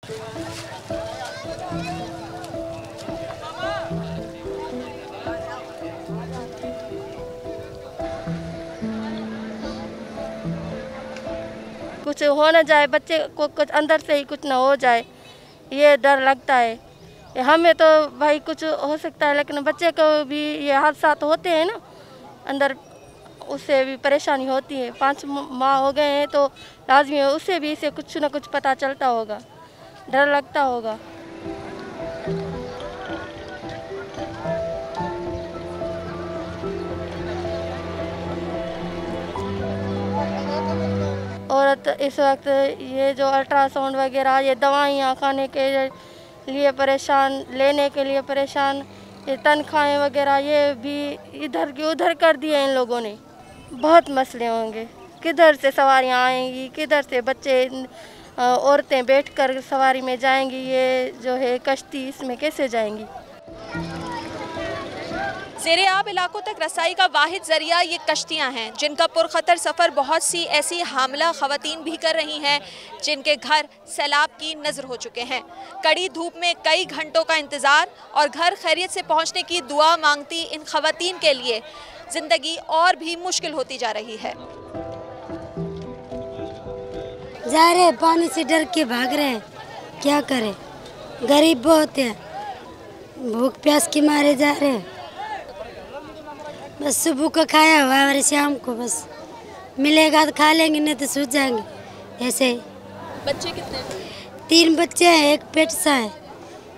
कुछ हो ना जाए, बच्चे को कुछ अंदर से ही कुछ ना हो जाए, ये डर लगता है। हमें तो भाई कुछ हो सकता है, लेकिन बच्चे को भी ये हादसा होते हैं ना अंदर, उससे भी परेशानी होती है। 5 माह हो गए हैं तो लाजमी है, उससे भी इसे कुछ ना कुछ पता चलता होगा, डर लगता होगा। औरत इस वक्त ये जो अल्ट्रासाउंड वगैरह, ये दवाइयाँ खाने के लिए परेशान, लेने के लिए परेशान, ये तनख्वाहें वगैरह ये भी इधर की उधर कर दिए इन लोगों ने। बहुत मसले होंगे, किधर से सवारियाँ आएंगी, किधर से बच्चे औरतें बैठकर सवारी में जाएंगी, ये जो है कश्ती, इसमें कैसे जाएंगी। ज़ेरे-आब इलाकों तक रसाई का वाहिद ज़रिया ये कश्तियाँ हैं, जिनका पुरखतर सफ़र बहुत सी ऐसी हामला ख़वातीन भी कर रही हैं जिनके घर सैलाब की नज़र हो चुके हैं। कड़ी धूप में कई घंटों का इंतज़ार और घर खैरियत से पहुँचने की दुआ मांगती इन ख़वातीन के लिए ज़िंदगी और भी मुश्किल होती जा रही है। जा रहे पानी से डर के भाग रहे हैं, क्या करें, गरीब बहुत है, भूख प्यास के मारे जा रहे हैं। बस सुबह का खाया हुआ है और शाम को बस मिलेगा तो खा लेंगे, नहीं तो सूझ जाएंगे ऐसे। बच्चे कितने? 3 बच्चे हैं, एक पेट सा है।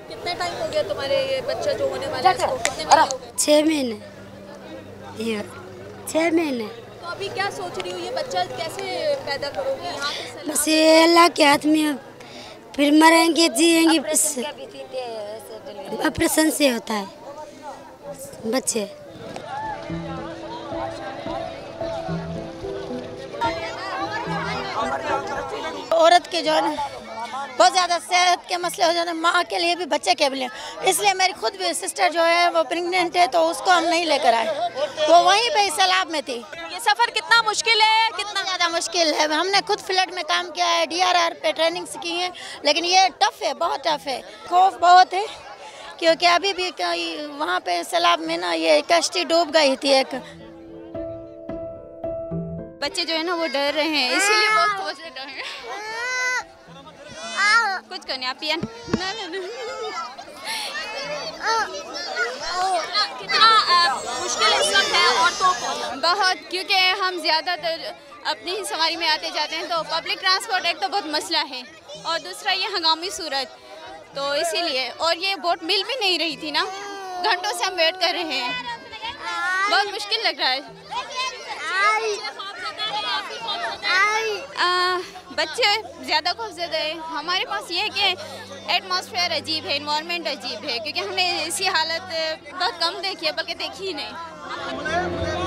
कितने टाइम हो गया तुम्हारे ये बच्चा जो होने वाला है, इसको कितने महीने हो गए? 6 महीने। ये 6 महीने। तो अभी क्या सोच रही हो, ये बच्चा कैसे पैदा करोगी यहाँ पे? बस ये अल्लाह के हाथ में है, फिर मरेंगे जिएंगे, बस ऑपरेशन से होता है बच्चे। औरत के जो है ना बहुत ज़्यादा सेहत के मसले हो जाते हैं, माँ के लिए भी बच्चे के लिए, इसलिए मेरी खुद भी सिस्टर जो है वो प्रेग्नेंट है, तो उसको हम नहीं लेकर आए, वो वहीं पे सैलाब में थी। ये सफ़र कितना मुश्किल है? कितना ज़्यादा मुश्किल है। हमने खुद फ्लड में काम किया है, DRR पे ट्रेनिंग की है, लेकिन ये टफ है, बहुत टफ है। खौफ बहुत है क्योंकि अभी भी वहाँ पे सैलाब में ना ये कश्ती डूब गई थी एक। बच्चे जो है ना वो डर रहे हैं, इसीलिए बहुत सोच रहे हैं। कुछ करने आप पिया कितना मुश्किल इस वक्त है औरतों को? बहुत, क्योंकि हम ज़्यादातर अपनी ही सवारी में आते जाते हैं, तो पब्लिक ट्रांसपोर्ट एक तो बहुत मसला है और दूसरा ये हंगामी सूरत, तो इसीलिए। और ये बोट मिल भी नहीं रही थी ना, घंटों से हम वेट कर रहे हैं, बहुत मुश्किल लग रहा है। बच्चे ज़्यादा खौफज़दा है। हमारे पास ये है कि एटमॉस्फेयर अजीब है, इन्वायरमेंट अजीब है, क्योंकि हमने ऐसी हालत बहुत कम देखी है, बल्कि देखी ही नहीं।